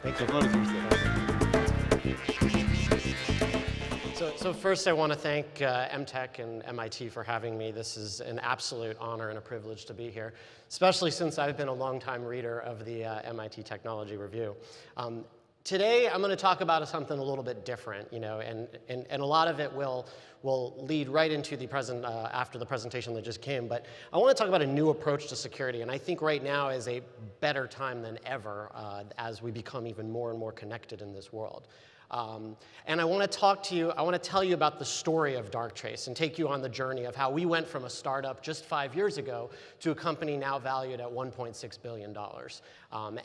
Thank you. The floor is yours. So first I want to thank Emtech and MIT for having me. This is an absolute honor and a privilege to be here, especially since I've been a longtime reader of the MIT Technology Review. Today I'm going to talk about something a little bit different, and a lot of it will lead right into the after the presentation that just came. But I want to talk about a new approach to security, and I think right now is a better time than ever as we become even more and more connected in this world. And I want to tell you about the story of Darktrace and take you on the journey of how we went from a startup just 5 years ago to a company now valued at $1.6 billion.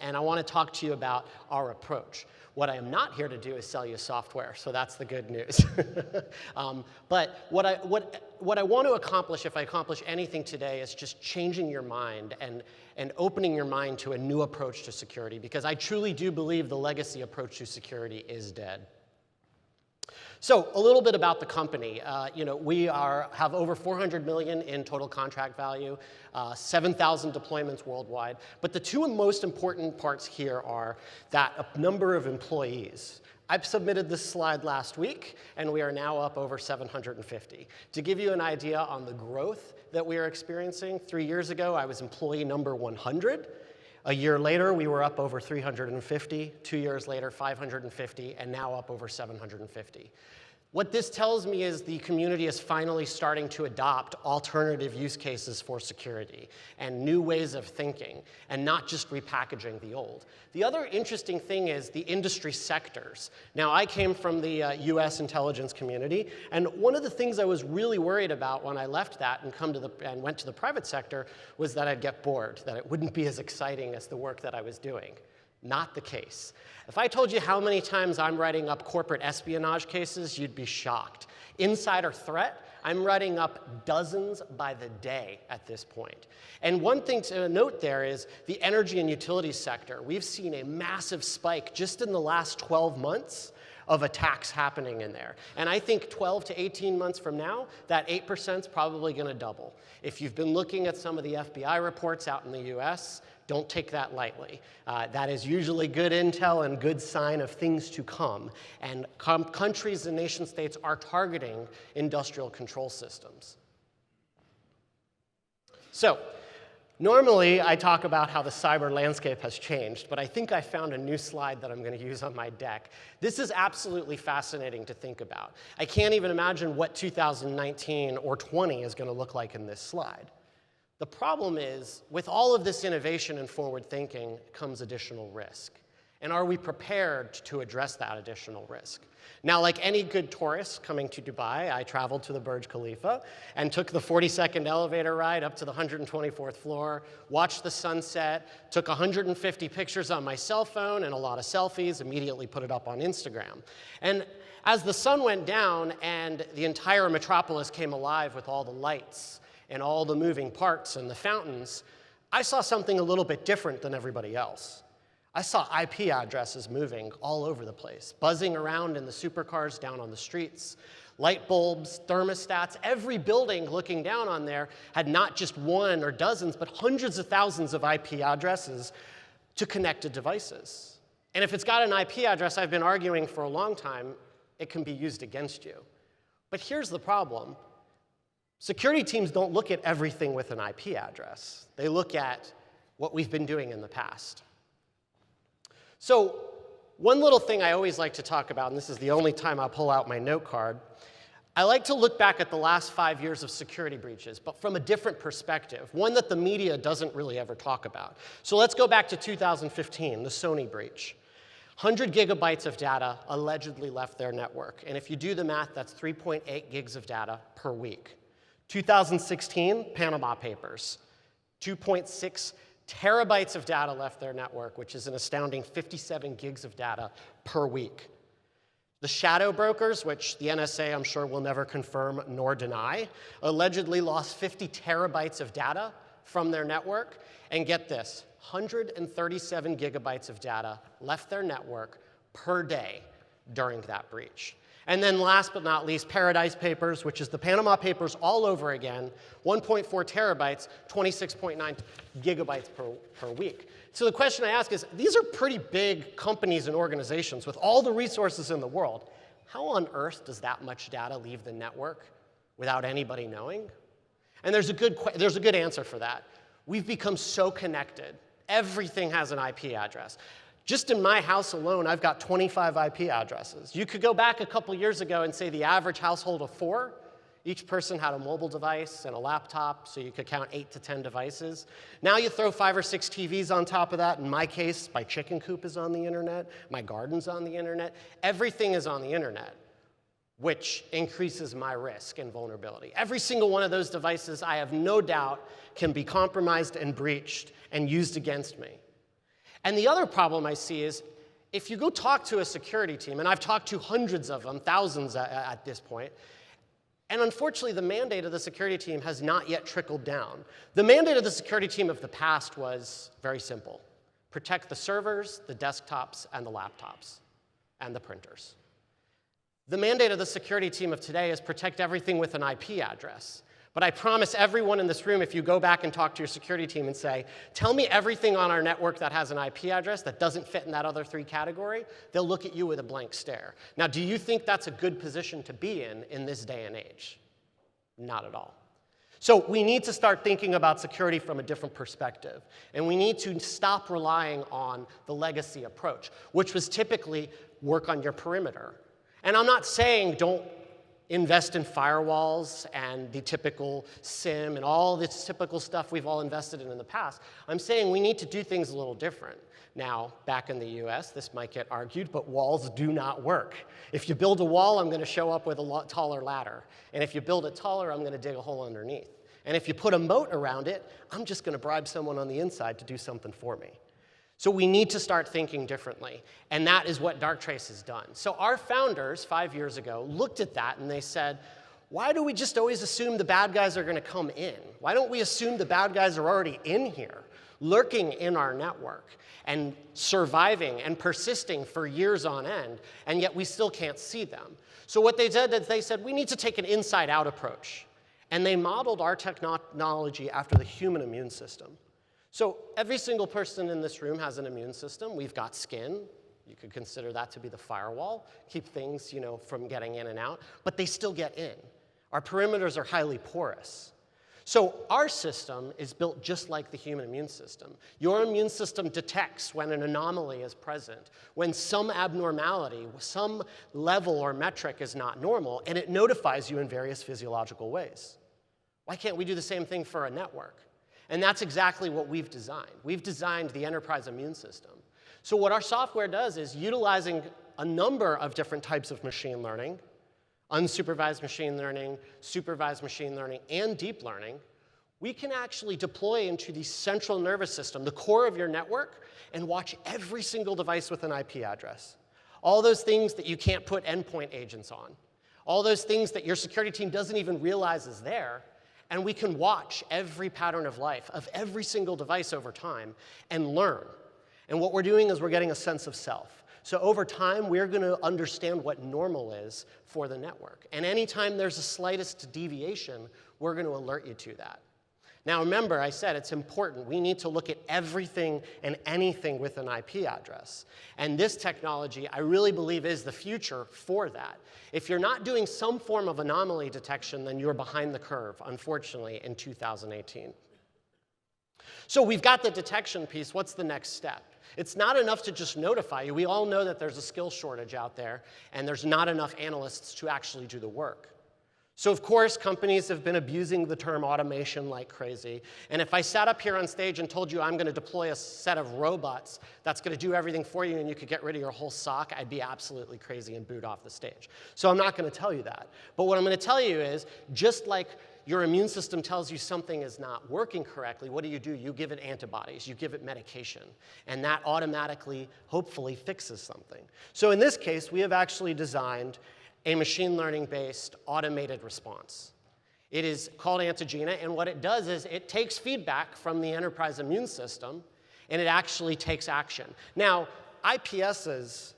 And I want to talk to you about our approach. What I am not here to do is sell you software, so that's the good news. But what I want to accomplish, if I accomplish anything today, is just changing your mind and opening your mind to a new approach to security, because I truly do believe the legacy approach to security is dead. So a little bit about the company. We have over 400 million in total contract value, 7,000 deployments worldwide. But the two most important parts here are that a number of employees. I submitted this slide last week, and we are now up over 750. To give you an idea on the growth that we are experiencing, 3 years ago, I was employee number 100. A year later, we were up over 350. 2 years later, 550, and now up over 750. What this tells me is the community is finally starting to adopt alternative use cases for security and new ways of thinking, and not just repackaging the old. The other interesting thing is the industry sectors. Now, I came from the US intelligence community, and one of the things I was really worried about when I left that and went to the private sector was that I'd get bored, that it wouldn't be as exciting as the work that I was doing. Not the case. If I told you how many times I'm writing up corporate espionage cases, you'd be shocked. Insider threat, I'm writing up dozens by the day at this point. And one thing to note there is the energy and utilities sector. We've seen a massive spike just in the last 12 months of attacks happening in there. And I think 12 to 18 months from now, that 8% is probably going to double. If you've been looking at some of the FBI reports out in the US, don't take that lightly. That is usually good intel and good sign of things to come. And countries and nation states are targeting industrial control systems. So, normally I talk about how the cyber landscape has changed, but I think I found a new slide that I'm going to use on my deck. This is absolutely fascinating to think about. I can't even imagine what 2019 or 20 is going to look like in this slide. The problem is, with all of this innovation and forward thinking comes additional risk. And are we prepared to address that additional risk? Now, like any good tourist coming to Dubai, I traveled to the Burj Khalifa and took the 40-second elevator ride up to the 124th floor, watched the sunset, took 150 pictures on my cell phone and a lot of selfies, immediately put it up on Instagram. And as the sun went down and the entire metropolis came alive with all the lights and all the moving parts and the fountains, I saw something a little bit different than everybody else. I saw IP addresses moving all over the place, buzzing around in the supercars down on the streets, light bulbs, thermostats. Every building looking down on there had not just one or dozens, but hundreds of thousands of IP addresses to connected devices. And if it's got an IP address, I've been arguing for a long time, it can be used against you. But here's the problem. Security teams don't look at everything with an IP address. They look at what we've been doing in the past. So one little thing I always like to talk about, and this is the only time I'll pull out my note card, I like to look back at the last 5 years of security breaches, but from a different perspective, one that the media doesn't really ever talk about. So let's go back to 2015, the Sony breach. 100 gigabytes of data allegedly left their network. And if you do the math, that's 3.8 gigs of data per week. 2016, Panama Papers. 2.6 terabytes of data left their network, which is an astounding 57 gigs of data per week. The shadow brokers, which the NSA I'm sure will never confirm nor deny, allegedly lost 50 terabytes of data from their network. And get this, 137 gigabytes of data left their network per day during that breach. And then last but not least, Paradise Papers, which is the Panama Papers all over again, 1.4 terabytes, 26.9 gigabytes per week. So the question I ask is, these are pretty big companies and organizations with all the resources in the world. How on earth does that much data leave the network without anybody knowing? And there's a good answer for that. We've become so connected. Everything has an IP address. Just in my house alone, I've got 25 IP addresses. You could go back a couple years ago and say the average household of 4, each person had a mobile device and a laptop, so you could count 8 to 10 devices. Now you throw 5 or 6 TVs on top of that. In my case, my chicken coop is on the internet, my garden's on the internet. Everything is on the internet, which increases my risk and vulnerability. Every single one of those devices, I have no doubt, can be compromised and breached and used against me. And the other problem I see is, if you go talk to a security team, and I've talked to hundreds of them, thousands at this point, and unfortunately the mandate of the security team has not yet trickled down. The mandate of the security team of the past was very simple. Protect the servers, the desktops, and the laptops, and the printers. The mandate of the security team of today is protect everything with an IP address. But I promise everyone in this room, if you go back and talk to your security team and say, tell me everything on our network that has an IP address that doesn't fit in that other 3 category, they'll look at you with a blank stare. Now, do you think that's a good position to be in this day and age? Not at all. So we need to start thinking about security from a different perspective. And we need to stop relying on the legacy approach, which was typically work on your perimeter. And I'm not saying don't invest in firewalls and the typical SIM and all this typical stuff we've all invested in the past. I'm saying we need to do things a little different. Now, back in the US, this might get argued, but walls do not work. If you build a wall, I'm going to show up with a taller ladder. And if you build it taller, I'm going to dig a hole underneath. And if you put a moat around it, I'm just going to bribe someone on the inside to do something for me. So we need to start thinking differently, and that is what Darktrace has done. So our founders, 5 years ago, looked at that and they said, why do we just always assume the bad guys are going to come in? Why don't we assume the bad guys are already in here, lurking in our network, and surviving and persisting for years on end, and yet we still can't see them? So what they did is they said, we need to take an inside-out approach. And they modeled our technology after the human immune system. So every single person in this room has an immune system. We've got skin. You could consider that to be the firewall, keep things, from getting in and out, but they still get in. Our perimeters are highly porous. So our system is built just like the human immune system. Your immune system detects when an anomaly is present, when some abnormality, some level or metric is not normal, and it notifies you in various physiological ways. Why can't we do the same thing for a network? And that's exactly what we've designed. We've designed the enterprise immune system. So what our software does is, utilizing a number of different types of machine learning, unsupervised machine learning, supervised machine learning, and deep learning, we can actually deploy into the central nervous system, the core of your network, and watch every single device with an IP address. All those things that you can't put endpoint agents on. All those things that your security team doesn't even realize is there. And we can watch every pattern of life of every single device over time and learn. And what we're doing is we're getting a sense of self. So over time, we're going to understand what normal is for the network. And anytime there's the slightest deviation, we're going to alert you to that. Now remember, I said it's important. We need to look at everything and anything with an IP address. And this technology, I really believe, is the future for that. If you're not doing some form of anomaly detection, then you're behind the curve, unfortunately, in 2018. So we've got the detection piece. What's the next step? It's not enough to just notify you. We all know that there's a skill shortage out there, and there's not enough analysts to actually do the work. So of course, companies have been abusing the term automation like crazy. And if I sat up here on stage and told you I'm going to deploy a set of robots that's going to do everything for you and you could get rid of your whole SOC, I'd be absolutely crazy and boot off the stage. So I'm not going to tell you that. But what I'm going to tell you is, just like your immune system tells you something is not working correctly, what do? You give it antibodies, you give it medication, and that automatically, hopefully, fixes something. So in this case, we have actually designed a machine learning-based automated response. It is called Antigena, and what it does is it takes feedback from the enterprise immune system, and it actually takes action. Now, IPSs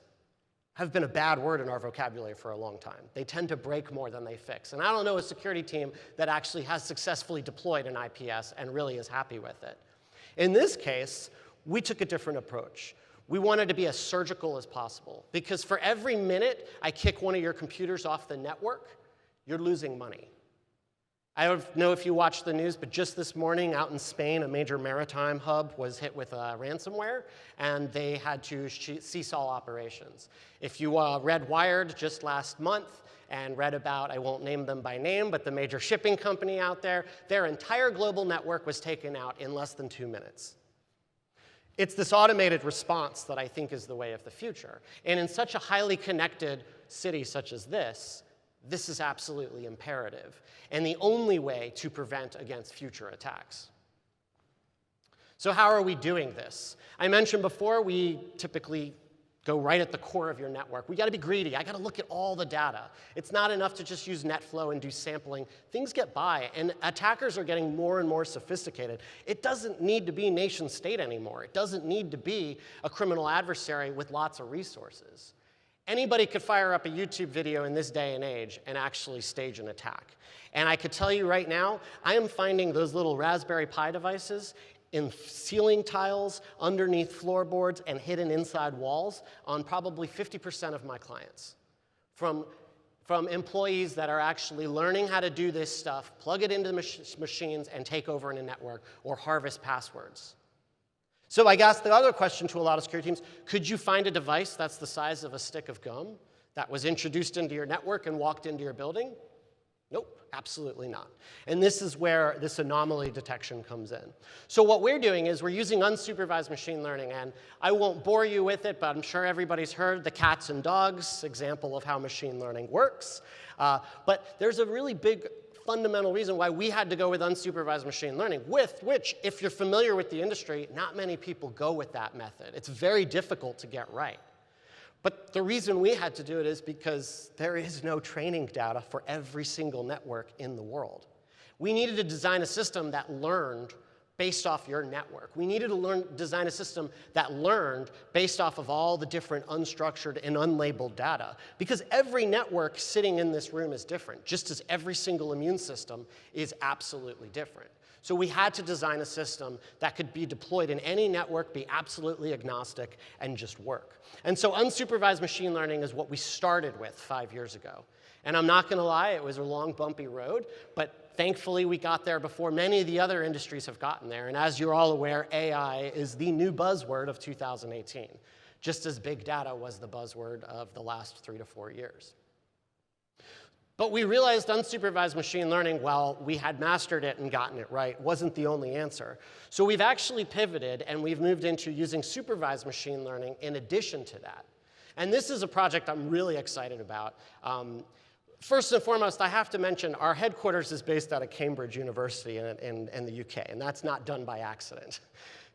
have been a bad word in our vocabulary for a long time. They tend to break more than they fix. And I don't know a security team that actually has successfully deployed an IPS and really is happy with it. In this case, we took a different approach. We wanted to be as surgical as possible, because for every minute I kick one of your computers off the network, you're losing money. I don't know if you watched the news, but just this morning out in Spain, a major maritime hub was hit with ransomware, and they had to cease all operations. If you read Wired just last month and read about, I won't name them by name, but the major shipping company out there, their entire global network was taken out in less than 2 minutes. It's this automated response that I think is the way of the future. And in such a highly connected city such as this is absolutely imperative, and the only way to prevent against future attacks. So how are we doing this? I mentioned before, we typically go right at the core of your network. We got to be greedy. I got to look at all the data. It's not enough to just use NetFlow and do sampling. Things get by, and attackers are getting more and more sophisticated. It doesn't need to be nation state anymore. It doesn't need to be a criminal adversary with lots of resources. Anybody could fire up a YouTube video in this day and age and actually stage an attack. And I could tell you right now, I am finding those little Raspberry Pi devices in ceiling tiles, underneath floorboards, and hidden inside walls on probably 50% of my clients. From employees that are actually learning how to do this stuff, plug it into the machines, and take over in a network, or harvest passwords. So I guess the other question to a lot of security teams, could you find a device that's the size of a stick of gum that was introduced into your network and walked into your building? Nope, absolutely not. And this is where this anomaly detection comes in. So what we're doing is we're using unsupervised machine learning, and I won't bore you with it, but I'm sure everybody's heard the cats and dogs example of how machine learning works. But there's a really big fundamental reason why we had to go with unsupervised machine learning, with which, if you're familiar with the industry, not many people go with that method. It's very difficult to get right. But the reason we had to do it is because there is no training data for every single network in the world. We needed to design a system that learned based off your network. We needed to design a system that learned based off of all the different unstructured and unlabeled data. Because every network sitting in this room is different, just as every single immune system is absolutely different. So we had to design a system that could be deployed in any network, be absolutely agnostic, and just work. And so unsupervised machine learning is what we started with 5 years ago. And I'm not going to lie, it was a long, bumpy road, but thankfully we got there before many of the other industries have gotten there. And as you're all aware, AI is the new buzzword of 2018, just as big data was the buzzword of the last 3 to 4 years. But we realized unsupervised machine learning, while we had mastered it and gotten it right, wasn't the only answer. So we've actually pivoted, and we've moved into using supervised machine learning in addition to that. And this is a project I'm really excited about. First and foremost, I have to mention our headquarters is based out of Cambridge University in the UK, and that's not done by accident.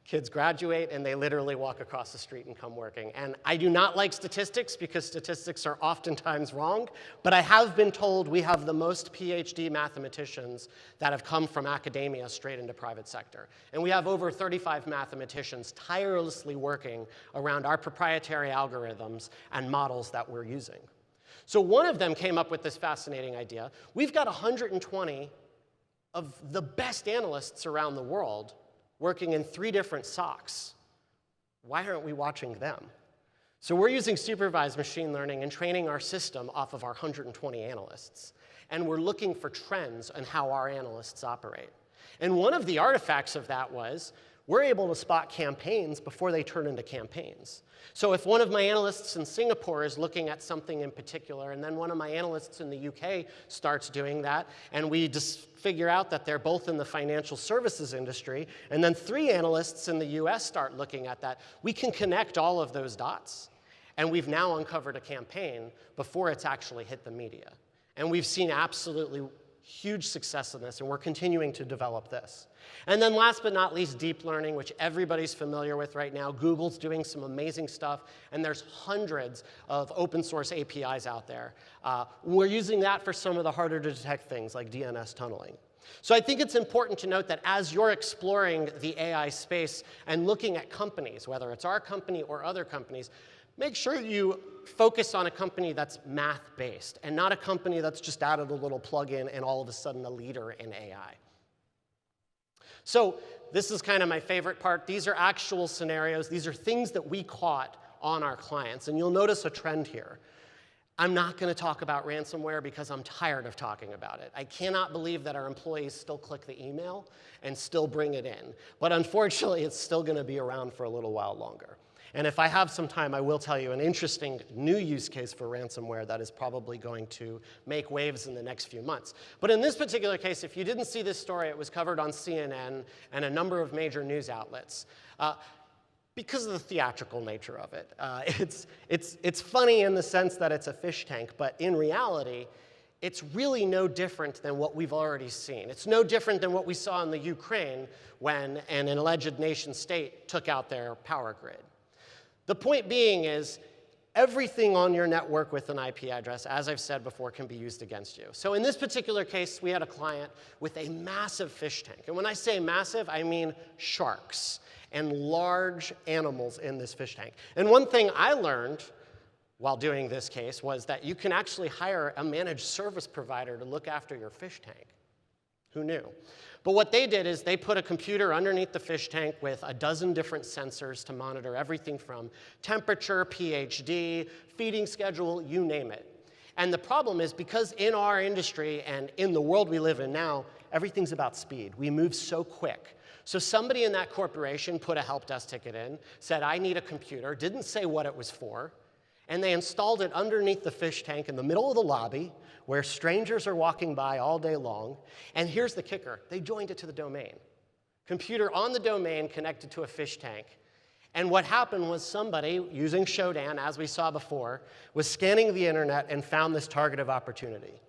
Kids graduate, and they literally walk across the street and come working. And I do not like statistics, because statistics are oftentimes wrong, but I have been told we have the most PhD mathematicians that have come from academia straight into private sector. And we have over 35 mathematicians tirelessly working around our proprietary algorithms and models that we're using. So one of them came up with this fascinating idea. We've got 120 of the best analysts around the world working in 3 different SOCs. Why aren't we watching them? So we're using supervised machine learning and training our system off of our 120 analysts. And we're looking for trends on how our analysts operate. And one of the artifacts of that was we're able to spot campaigns before they turn into campaigns. So if one of my analysts in Singapore is looking at something in particular, and then one of my analysts in the UK starts doing that, and we just figure out that they're both in the financial services industry, and then 3 analysts in the US start looking at that, we can connect all of those dots. And we've now uncovered a campaign before it's actually hit the media. And we've seen absolutely huge success in this, and we're continuing to develop this. And then last but not least, deep learning, which everybody's familiar with right now. Google's doing some amazing stuff, and there's hundreds of open source APIs out there. We're using that for some of the harder to detect things like DNS tunneling. So I think it's important to note that as you're exploring the AI space and looking at companies, whether it's our company or other companies, make sure you focus on a company that's math-based and not a company that's just added a little plug-in and all of a sudden a leader in AI. So this is kind of my favorite part. These are actual scenarios. These are things that we caught on our clients. And you'll notice a trend here. I'm not going to talk about ransomware because I'm tired of talking about it. I cannot believe that our employees still click the email and still bring it in. But unfortunately, it's still going to be around for a little while longer. And if I have some time, I will tell you an interesting new use case for ransomware that is probably going to make waves in the next few months. But in this particular case, if you didn't see this story, it was covered on CNN and a number of major news outlets. Because of the theatrical nature of it. It's funny in the sense that it's a fish tank, but in reality, it's really no different than what we've already seen. It's no different than what we saw in the Ukraine when an alleged nation state took out their power grid. The point being is, everything on your network with an IP address, as I've said before, can be used against you. So in this particular case, we had a client with a massive fish tank. And when I say massive, I mean sharks and large animals in this fish tank. And one thing I learned while doing this case was that you can actually hire a managed service provider to look after your fish tank. Who knew? But what they did is they put a computer underneath the fish tank with a dozen different sensors to monitor everything from temperature, pH, feeding schedule, you name it. And the problem is because in our industry and in the world we live in now, everything's about speed. We move so quick. So somebody in that corporation put a help desk ticket in, said, I need a computer, didn't say what it was for, and they installed it underneath the fish tank in the middle of the lobby where strangers are walking by all day long. And here's the kicker. They joined it to the domain. Computer on the domain connected to a fish tank. And what happened was somebody, using Shodan, as we saw before, was scanning the internet and found this target of opportunity.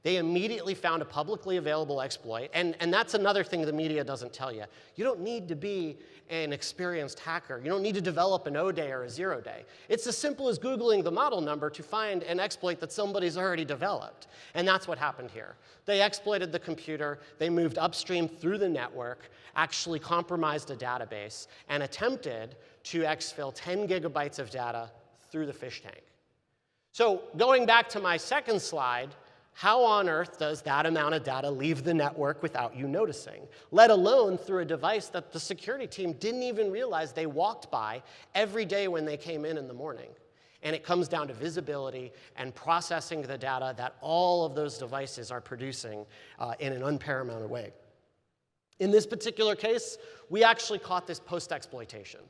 They immediately found a publicly available exploit, and that's another thing the media doesn't tell you. You don't need to be an experienced hacker. You don't need to develop an O-day or a zero-day. It's as simple as Googling the model number to find an exploit that somebody's already developed, and that's what happened here. They exploited the computer, they moved upstream through the network, actually compromised a database, and attempted to exfil 10 gigabytes of data through the fish tank. So going back to my second slide, how on earth does that amount of data leave the network without you noticing, let alone through a device that the security team didn't even realize they walked by every day when they came in the morning? And it comes down to visibility and processing the data that all of those devices are producing in an unparamounted way. In this particular case, we actually caught this post-exploitation.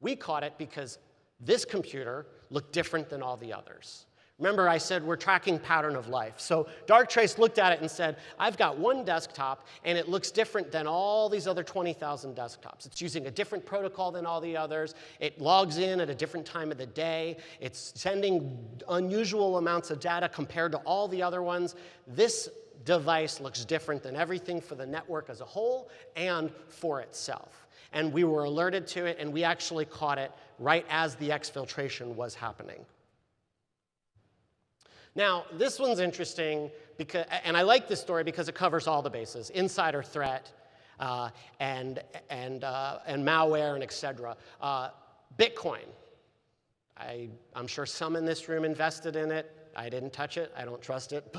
We caught it because this computer looked different than all the others. Remember, I said we're tracking pattern of life. So Darktrace looked at it and said, I've got one desktop, and it looks different than all these other 20,000 desktops. It's using a different protocol than all the others. It logs in at a different time of the day. It's sending unusual amounts of data compared to all the other ones. This device looks different than everything for the network as a whole and for itself. And we were alerted to it, and we actually caught it right as the exfiltration was happening. Now, this one's interesting, because, and I like this story because it covers all the bases: insider threat, and malware, and et cetera. Bitcoin. I'm sure some in this room invested in it. I didn't touch it. I don't trust it.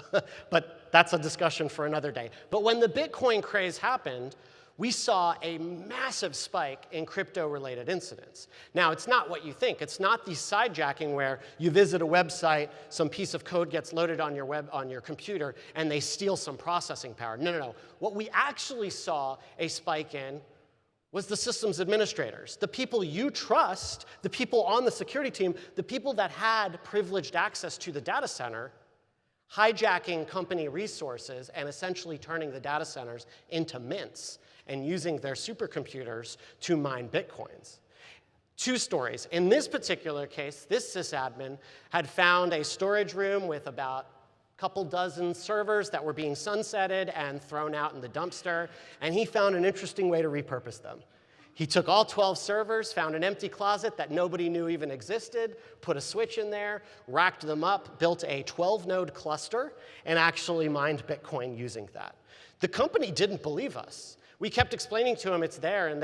But that's a discussion for another day. But when the Bitcoin craze happened, we saw a massive spike in crypto-related incidents. Now, it's not what you think. It's not the sidejacking where you visit a website, some piece of code gets loaded on your computer, and they steal some processing power. No, no, no. What we actually saw a spike in was the systems administrators, the people you trust, the people on the security team, the people that had privileged access to the data center, hijacking company resources and essentially turning the data centers into mints and using their supercomputers to mine Bitcoins. Two stories. In this particular case, this sysadmin had found a storage room with about a couple dozen servers that were being sunsetted and thrown out in the dumpster, and he found an interesting way to repurpose them. He took all 12 servers, found an empty closet that nobody knew even existed, put a switch in there, racked them up, built a 12-node cluster, and actually mined Bitcoin using that. The company didn't believe us. We kept explaining to them it's there, and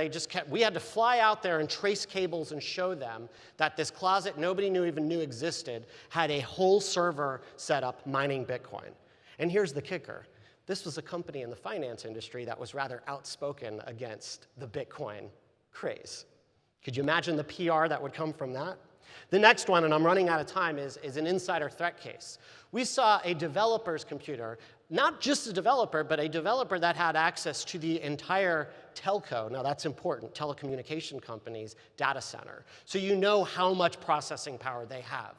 we had to fly out there and trace cables and show them that this closet nobody even knew existed had a whole server set up mining Bitcoin. And here's the kicker. This was a company in the finance industry that was rather outspoken against the Bitcoin craze. Could you imagine the PR that would come from that? The next one, and I'm running out of time, is an insider threat case. We saw a developer's computer, not just a developer, but a developer that had access to the entire telco, now that's important, telecommunication company's data center. So you know how much processing power they have.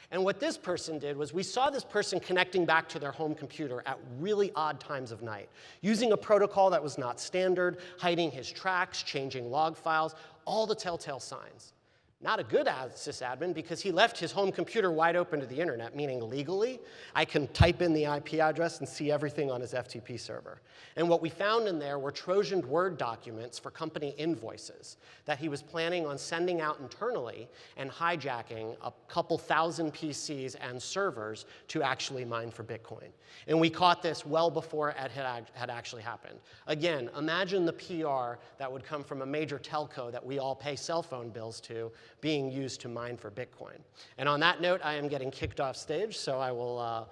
And what this person did was we saw this person connecting back to their home computer at really odd times of night, using a protocol that was not standard, hiding his tracks, changing log files, all the telltale signs. Not a good sysadmin because he left his home computer wide open to the internet, meaning legally, I can type in the IP address and see everything on his FTP server. And what we found in there were Trojaned Word documents for company invoices that he was planning on sending out internally and hijacking a couple thousand PCs and servers to actually mine for Bitcoin. And we caught this well before it had actually happened. Again, imagine the PR that would come from a major telco that we all pay cell phone bills to being used to mine for Bitcoin. And on that note, I am getting kicked off stage, so I will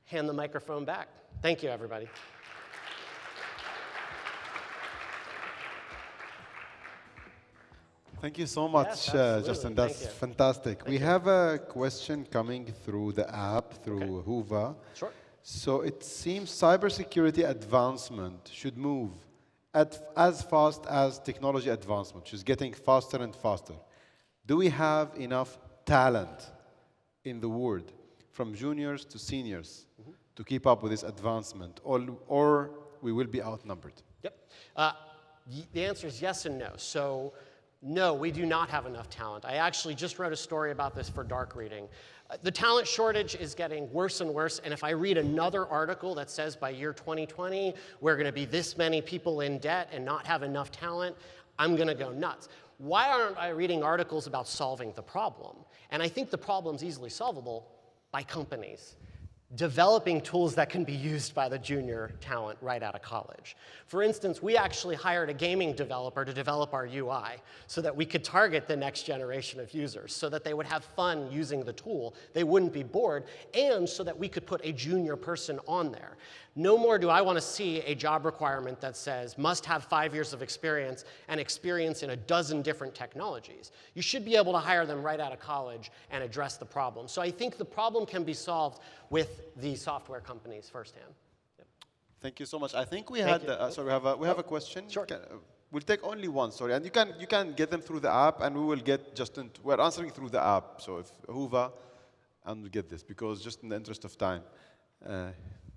hand the microphone back. Thank you, everybody. Thank you so much, Yes, Justin. That's fantastic. We have a question coming through the app, through Hoover. Sure. So it seems cybersecurity advancement should move as fast as technology advancement, which is getting faster and faster. Do we have enough talent in the world, from juniors to seniors, to keep up with this advancement, or we will be outnumbered? Yep. The answer is yes and no. So, no, we do not have enough talent. I actually just wrote a story about this for Dark Reading. The talent shortage is getting worse and worse, and if I read another article that says by year 2020, we're going to be this many people in debt and not have enough talent, I'm going to go nuts. Why aren't I reading articles about solving the problem? And I think the problem's easily solvable by companies developing tools that can be used by the junior talent right out of college. For instance, we actually hired a gaming developer to develop our UI so that we could target the next generation of users, so that they would have fun using the tool, they wouldn't be bored, and so that we could put a junior person on there. No more do I want to see a job requirement that says must have 5 years of experience and experience in a dozen different technologies. You should be able to hire them right out of college and address the problem. So I think the problem can be solved with the software companies firsthand. Yep. Thank you so much. I think we had, sorry, we have a question. Sure. We'll take only one, sorry. And you can get them through the app, and we will get Justin. We're answering through the app. So if Hoover, and we'll get this, because just in the interest of time.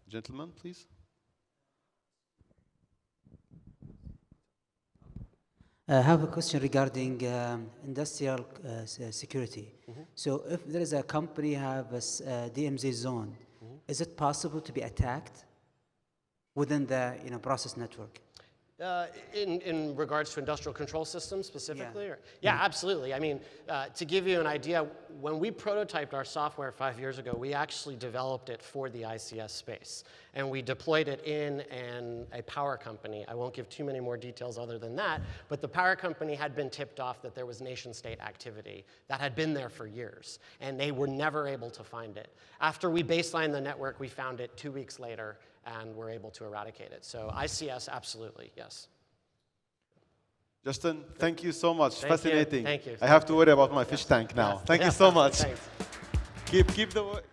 Gentlemen, please. I have a question regarding industrial security. So if there is a company have a DMZ zone, is it possible to be attacked within the process network? In regards to industrial control systems specifically? Yeah, Yeah, absolutely. I mean, to give you an idea, when we prototyped our software 5 years ago, we actually developed it for the ICS space. And we deployed it in a power company. I won't give too many more details other than that, but the power company had been tipped off that there was nation-state activity that had been there for years, and they were never able to find it. After we baselined the network, we found it 2 weeks later, and were able to eradicate it. So ICS, absolutely, yes. Justin, thank you so much. Fascinating. Thank you. I have to worry about my fish tank now. Thank you so much. Thanks. Keep the